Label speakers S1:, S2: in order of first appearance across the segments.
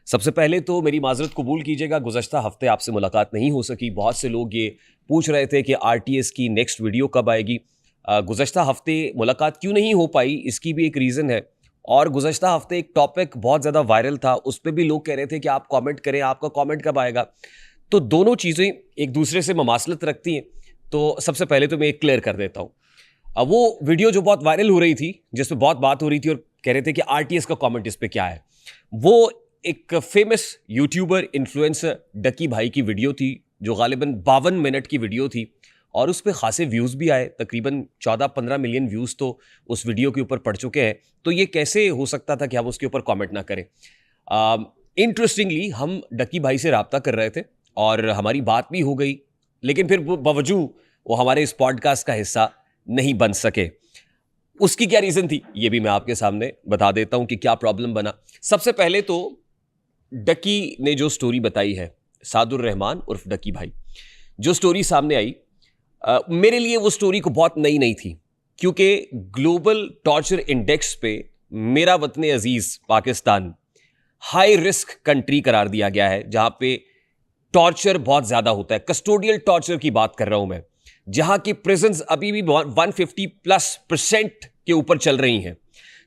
S1: सबसे पहले तो मेरी माजरत कबूल कीजिएगा, गुज़श्ता हफ्ते आपसे मुलाकात नहीं हो सकी। बहुत से लोग ये पूछ रहे थे कि आरटीएस की नेक्स्ट वीडियो कब आएगी। गुज़श्ता हफ्ते मुलाकात क्यों नहीं हो पाई, इसकी भी एक रीज़न है। और गुज़श्ता हफ्ते एक टॉपिक बहुत ज़्यादा वायरल था, उस पर भी लोग कह रहे थे कि आप कमेंट करें, आपका कमेंट कब आएगा। तो दोनों चीज़ें एक दूसरे से ममासलत रखती हैं। तो सबसे पहले तो मैं एक क्लियर कर देता हूँ। अब वो वीडियो जो बहुत वायरल हो रही थी, जिसमें बहुत बात हो रही थी और कह रहे थे कि आरटीएस का कमेंट इस पर क्या है, वो एक फेमस यूट्यूबर इन्फ्लुएंसर डकी भाई की वीडियो थी, जो गालिबन 52 मिनट की वीडियो थी और उस पर खासे व्यूज़ भी आए। तकरीबन 14-15 मिलियन व्यूज़ तो उस वीडियो के ऊपर पड़ चुके हैं। तो ये कैसे हो सकता था कि हम उसके ऊपर कमेंट ना करें। इंटरेस्टिंगली हम डकी भाई से रब्ता कर रहे थे और हमारी बात भी हो गई, लेकिन फिर बावजूद वो हमारे इस पॉडकास्ट का हिस्सा नहीं बन सके। उसकी क्या रीज़न थी, ये भी मैं आपके सामने बता देता हूं कि क्या प्रॉब्लम बना। सबसे पहले तो डकी ने जो स्टोरी बताई है, सादुर रहमान उर्फ डकी भाई, जो स्टोरी सामने आई, मेरे लिए वो स्टोरी को बहुत नई नहीं थी, क्योंकि ग्लोबल टॉर्चर इंडेक्स पे मेरा वतन अजीज पाकिस्तान हाई रिस्क कंट्री करार दिया गया है, जहां पे टॉर्चर बहुत ज्यादा होता है। कस्टोडियल टॉर्चर की बात कर रहा हूं मैं, जहां की प्रिजन्स अभी भी 150+% के ऊपर चल रही हैं,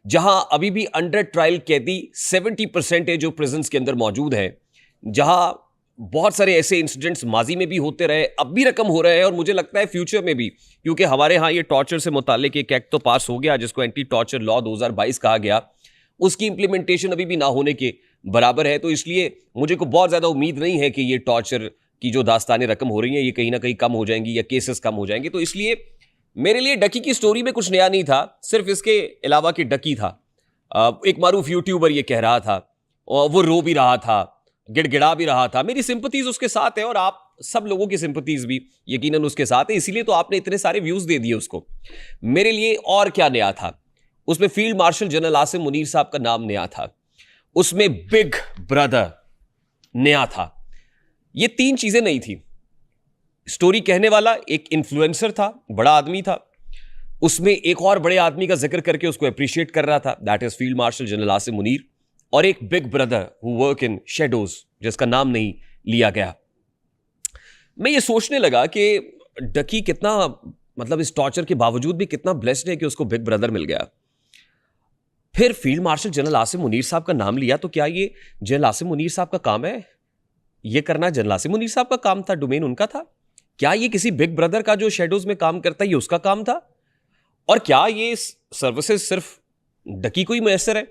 S1: जहां अभी भी अंडर ट्रायल कैदी 70% है जो प्रिजन्स के अंदर मौजूद है, जहां बहुत सारे ऐसे इंसिडेंट्स माजी में भी होते रहे, अब भी रकम हो रहे हैं और मुझे लगता है फ्यूचर में भी, क्योंकि हमारे यहाँ ये टॉर्चर से मुतालिक एक एक्ट तो पास हो गया जिसको एंटी टॉर्चर लॉ 2022 कहा गया। उसकी इंप्लीमेंटेशन अभी भी ना होने के बराबर है। तो इसलिए मुझे को बहुत ज़्यादा उम्मीद नहीं है कि ये टॉर्चर की जो दास्तानें रकम हो रही हैं ये कहीं ना कहीं कम हो जाएंगी या केसेस कम हो जाएंगे। तो इसलिए मेरे लिए डकी की स्टोरी में कुछ नया नहीं था, सिर्फ इसके अलावा कि डकी था। एक मारूफ यूट्यूबर ये कह रहा था और वो रो भी रहा था, गिड़गिड़ा भी रहा था। मेरी सिंपथीज उसके साथ है और आप सब लोगों की सिंपथीज भी यकीनन उसके साथ है, इसीलिए तो आपने इतने सारे व्यूज दे दिए उसको। मेरे लिए और क्या नया था, उसमें field marshal general Asim Munir साहब का नाम नया था, उसमें बिग ब्रदर नया था। ये तीन चीजें नहीं थी। स्टोरी कहने वाला एक इन्फ्लुएंसर था, बड़ा आदमी था, उसमें एक और बड़े आदमी का जिक्र करके उसको अप्रिशिएट कर रहा था, that is field marshal general Asim Munir, और एक big brother who work in shadows जिसका नाम नहीं लिया गया। मैं ये सोचने लगा कि डकी कितना, मतलब इस टॉर्चर के बावजूद भी कितना ब्लेस्ड है कि उसको बिग ब्रदर मिल गया। फिर field marshal general Asim Munir साहब का नाम लिया, तो क्या ये जनरल आसिम मुनीर साहब का काम है? ये करना जनरल आसिम मुनीर साहब का काम था, डोमेन उनका था? क्या ये किसी बिग ब्रदर का जो शेडोज में काम करता है ये उसका काम था? और क्या ये सर्विसेज सिर्फ डकी को ही मैसर है?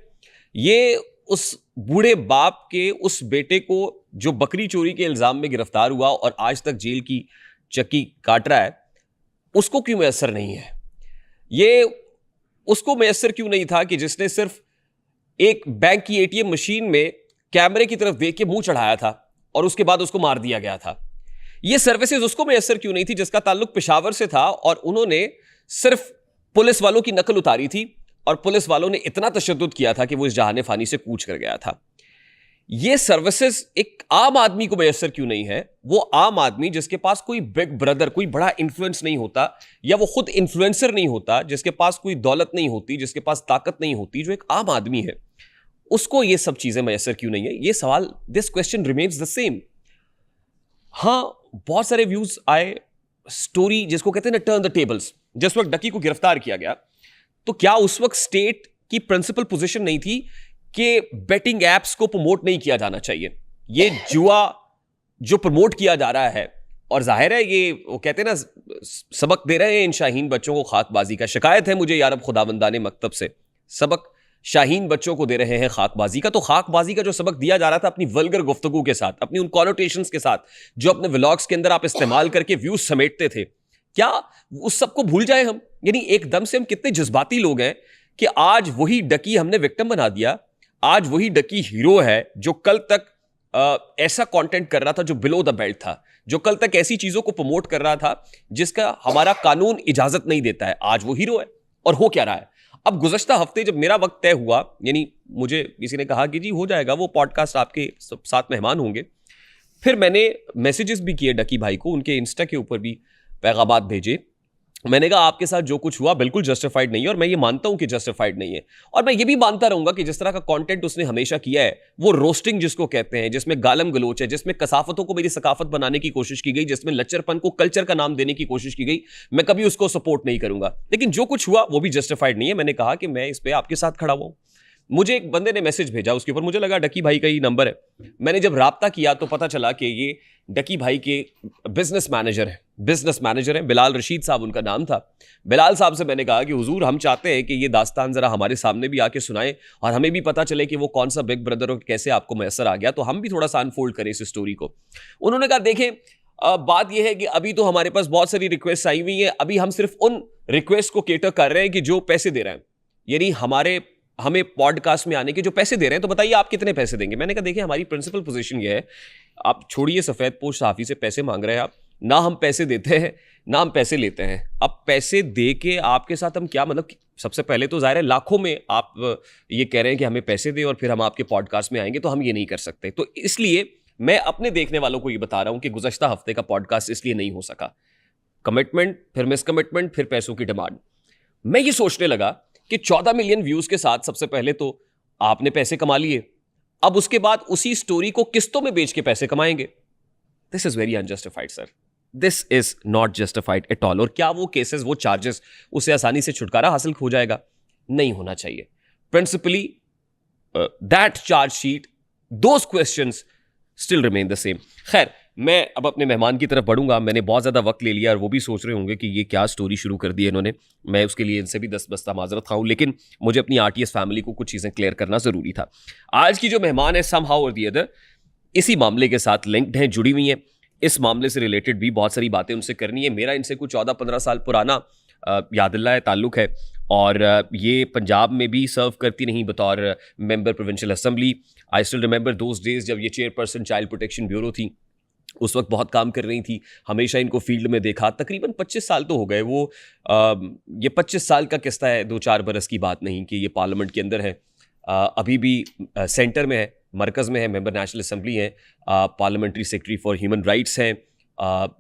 S1: ये उस बूढ़े बाप के उस बेटे को जो बकरी चोरी के इल्जाम में गिरफ्तार हुआ और आज तक जेल की चक्की काट रहा है, उसको क्यों मैसर नहीं है? ये उसको मैसर क्यों नहीं था कि जिसने सिर्फ एक बैंक की एटीएम मशीन में कैमरे की तरफ देख के मुंह चढ़ाया था और उसके बाद उसको मार दिया गया था? ये सर्विसेज उसको मैसर क्यों नहीं थी जिसका ताल्लुक पेशावर से था और उन्होंने सिर्फ पुलिस वालों की नकल उतारी थी और पुलिस वालों ने इतना तशद्दुद किया था कि वो इस जहाने फानी से कूच कर गया था? ये सर्विसेज एक आम आदमी को मैसर क्यों नहीं है? वो आम आदमी जिसके पास कोई बिग ब्रदर, कोई बड़ा इन्फ्लुएंस नहीं होता, या वो खुद इन्फ्लुएंसर नहीं होता, जिसके पास कोई दौलत नहीं होती, जिसके पास ताकत नहीं होती, जो एक आम आदमी है, उसको ये सब चीजें मैसर क्यों नहीं है? ये सवाल, this question remains the same. हाँ, बहुत सारे व्यूज आए, स्टोरी जिसको कहते हैं ना टर्न द टेबल्स। जिस वक्त डकी को गिरफ्तार किया गया, तो क्या उस वक्त स्टेट की प्रिंसिपल पोजीशन नहीं थी कि बेटिंग एप्स को प्रमोट नहीं किया जाना चाहिए? ये जुआ जो प्रमोट किया जा रहा है, और जाहिर है ये वो कहते हैं ना सबक दे रहे हैं इन शाहीन बच्चों को खाकबाजी का। शिकायत है मुझे यारब खुदावंदाने मकतब से, सबक शाहीन बच्चों को दे रहे हैं खाकबाजी का। तो खाकबाजी का जो सबक दिया जा रहा था अपनी वल्गर गुफ्तगू के साथ, अपनी उन कॉनोटेशंस के साथ जो अपने व्लॉग्स के अंदर आप इस्तेमाल करके व्यूज समेटते थे, क्या उस सबको भूल जाए हम? यानी एकदम से हम कितने जज्बाती लोग हैं कि आज वही डकी हमने विक्टिम बना दिया, आज वही डकी हीरो है जो कल तक ऐसा कंटेंट कर रहा था जो बिलो द बेल्ट था, जो कल तक ऐसी चीजों को प्रमोट कर रहा था जिसका हमारा कानून इजाजत नहीं देता है। आज वो हीरो है। और हो क्या रहा है? अब गुज़श्ता हफ्ते जब मेरा वक्त तय हुआ, यानी मुझे किसी ने कहा कि जी हो जाएगा, वो पॉडकास्ट आपके साथ मेहमान होंगे, फिर मैंने मैसेजेस भी किए डकी भाई को, उनके इंस्टा के ऊपर भी पैगामात भेजे मैंने कहा आपके साथ जो कुछ हुआ बिल्कुल जस्टिफाइड नहीं है, और मैं ये मानता हूं कि जस्टिफाइड नहीं है, और मैं ये भी मानता रहूंगा कि जिस तरह का कंटेंट उसने हमेशा किया है, वो रोस्टिंग जिसको कहते हैं, जिसमें गालम गलोच है, जिसमें कसाफतों को मेरी सकाफत बनाने की कोशिश की गई, जिसमें लच्चरपन को कल्चर का नाम देने की कोशिश की गई, मैं कभी उसको सपोर्ट नहीं करूंगा। लेकिन जो कुछ हुआ वो भी जस्टिफाइड नहीं है। मैंने कहा कि मैं इस पर आपके साथ खड़ा हुआ हूं। मुझे एक बंदे ने मैसेज भेजा, उसके ऊपर मुझे लगा डकी भाई का ही नंबर है। मैंने जब राब्ता किया तो पता चला कि ये डकी भाई के बिजनेस मैनेजर हैं, बिलाल रशीद साहब उनका नाम था। बिलाल साहब से मैंने कहा कि हुजूर हम चाहते हैं कि ये दास्तान जरा हमारे सामने भी आके सुनाएं, और हमें भी पता चले कि वो कौन सा बिग ब्रदर और कैसे आपको मैसर आ गया, तो हम भी थोड़ा सा अनफोल्ड करें इस स्टोरी को। उन्होंने कहा देखें, बात यह है कि अभी तो हमारे पास बहुत सारी रिक्वेस्ट आई हुई है, अभी हम सिर्फ उन रिक्वेस्ट को केटर कर रहे हैं कि जो पैसे दे रहे हैं, यानी हमें पॉडकास्ट में आने के जो पैसे दे रहे हैं, तो बताइए आप कितने पैसे देंगे। मैंने कहा देखिए, हमारी प्रिंसिपल पोजीशन ये है, आप छोड़िए सफेद पोश सहाफी से पैसे मांग रहे हैं आप, ना हम पैसे देते हैं ना हम पैसे लेते हैं। अब पैसे दे के आपके साथ हम क्या, मतलब सबसे पहले तो जाहिर है लाखों में आप ये कह रहे हैं कि हमें पैसे दें और फिर हम आपके पॉडकास्ट में आएंगे, तो हम ये नहीं कर सकते। तो इसलिए मैं अपने देखने वालों को ये बता रहा हूं कि गुज़श्ता हफ्ते का पॉडकास्ट इसलिए नहीं हो सका। कमिटमेंट, फिर मिसकमिटमेंट, फिर पैसों की डिमांड। मैं ये सोचने लगा कि 14 मिलियन व्यूज के साथ सबसे पहले तो आपने पैसे कमा लिए, अब उसके बाद उसी स्टोरी को किस्तों में बेच के पैसे कमाएंगे। This is very unjustified sir, this is not justified at all. और क्या वो केसेस, वो चार्जेस, उससे आसानी से छुटकारा हासिल हो जाएगा? नहीं होना चाहिए। Principally that charge sheet, those questions still remain the same. खैर, मैं अब अपने मेहमान की तरफ बढ़ूंगा। मैंने बहुत ज़्यादा वक्त ले लिया और वो भी सोच रहे होंगे कि ये क्या स्टोरी शुरू कर दी है इन्होंने। मैं उसके लिए इनसे भी 10 बस्ता माजरत खाऊं, लेकिन मुझे अपनी आरटीएस फैमिली को कुछ चीज़ें क्लियर करना ज़रूरी था। आज की जो मेहमान है, समहाउ और दी अदर इसी मामले के साथ लिंक्ड हैं, जुड़ी हुई हैं। इस मामले से रिलेटेड भी बहुत सारी बातें उनसे करनी है। मेरा इनसे कुछ 14-15 साल पुराना यादिल्ला है, ताल्लुक़ है, और ये पंजाब में भी सर्व करती नहीं बतौर member provincial assembly. I still remember those days जब ये चेयरपर्सन चाइल्ड प्रोटेक्शन ब्यूरो थी, उस वक्त बहुत काम कर रही थी। हमेशा इनको फील्ड में देखा। तकरीबन 25 साल तो हो गए। वो ये 25 साल का किस्सा है, 2-4 बरस की बात नहीं कि ये पार्लियामेंट के अंदर है। अभी भी सेंटर में है, मरकज़ में है, मेंबर नेशनल असेंबली है, parliamentary secretary for human rights हैं।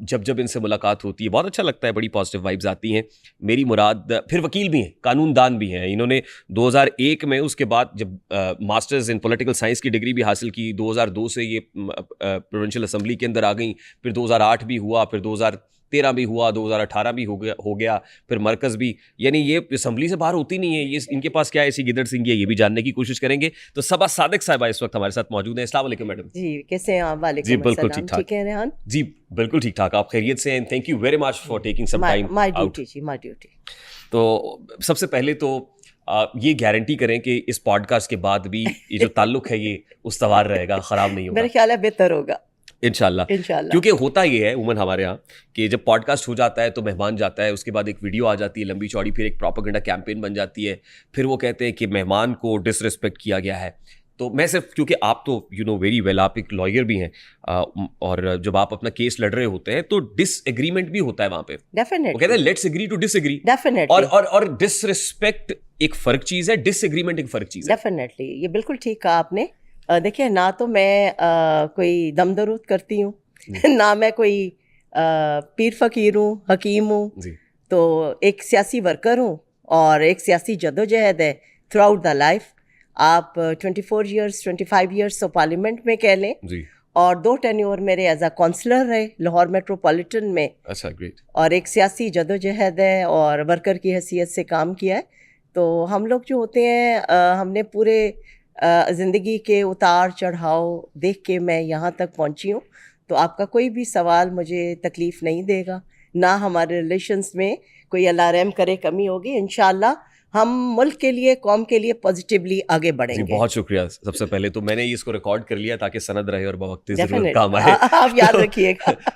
S1: जब इनसे मुलाकात होती है बहुत अच्छा लगता है, बड़ी पॉजिटिव वाइब्स आती हैं। मेरी मुराद, फिर वकील भी हैं, कानूनदान भी हैं। इन्होंने 2001 में, उसके बाद जब मास्टर्स इन पॉलिटिकल साइंस की डिग्री भी हासिल की, 2002 से ये प्रोविंशियल असेंबली के अंदर आ गई। फिर 2008 भी हुआ, फिर 2013 भी हुआ, 2018 भी हो गया, फिर मरकज़ भी। यानी ये असेंबली से बाहर होती नहीं है। ये इनके पास क्या ऐसी गिदड़ सिंह है, ये भी जानने की कोशिश करेंगे। तो सबा सादिक साहिबा इस वक्त हमारे साथ मौजूद हैं। अस्सलाम वालेकुम मैडम।
S2: जी, कैसे हैं आप? वालेकुम
S1: जी बिल्कुल
S2: अस्सलाम।
S1: ठीक ठाक।
S2: ठीक है रेहान?
S1: जी बिल्कुल ठीक ठाक, आप खैरियत से हैं? Thank you very much for taking some time
S2: my
S1: out.
S2: Duty जी, माय ड्यूटी।
S1: तो सबसे पहले तो ये गारंटी करें कि इस पॉडकास्ट के बाद भी ये जो ताल्लुक है ये उस्तवार रहेगा, ख़राब नहीं होगा
S2: मेरे ख्याल है बेहतर होगा
S1: इंशाल्लाह।
S2: इंशाल्लाह।
S1: क्योंकि होता ये है उमन हमारे यहाँ कि जब पॉडकास्ट हो जाता है तो मेहमान जाता है, उसके बाद एक वीडियो आ जाती है लंबी चौड़ी, फिर एक प्रोपेगेंडा कैंपेन बन जाती है, फिर वो कहते हैं कि मेहमान को डिसरिस्पेक्ट किया गया है। तो मैं सिर्फ, क्योंकि आप तो यू नो वेरी वेल, आप एक लॉयर भी हैं, और जब आप अपना केस लड़ रहे होते हैं तो डिसएग्रीमेंट भी होता है वहाँ पे। वो कहते हैं
S2: definitely
S1: let's agree to disagree.
S2: Definitely
S1: और डिसरिस्पेक्ट एक फर्क चीज़ है, डिसएग्रीमेंट एक फर्क चीज़ है।
S2: डेफिनेटली, ये बिल्कुल ठीक कहा आपने। देखिए, ना तो मैं कोई दम दरूद करती हूँ ना मैं कोई पीर फकीर हूँ, हकीम हूँ।
S1: जी
S2: तो एक सियासी वर्कर हूँ और एक सियासी जदोजहद है थ्रू आउट द लाइफ। आप 24 ईयर्स 25 ईयर्स तो पार्लियामेंट में कह लें,
S1: जी।
S2: और 2 टेन्योर मेरे एज अ काउंसलर रहे लाहौर मेट्रोपॉलिटन में। अच्छा,
S1: ग्रेट।
S2: और एक सियासी जदोजहद है और वर्कर की हैसियत से काम किया है। तो हम लोग जो होते हैं, हमने पूरे ज़िंदगी के उतार चढ़ाव देख के मैं यहाँ तक पहुँची हूँ। तो आपका कोई भी सवाल मुझे तकलीफ़ नहीं देगा, ना हमारे रिलेशंस में कोई अल्लाह रहम करे कमी होगी। इंशाल्लाह हम मुल्क के लिए, कौम के लिए पॉजिटिवली आगे बढ़ेंगे।
S1: जी बहुत शुक्रिया। सबसे पहले तो मैंने इसको रिकॉर्ड कर लिया ताकि सनद रहे और बवक्त ज़रूर
S2: डेफिनेट
S1: काम आए।
S2: आप याद रखिएगा।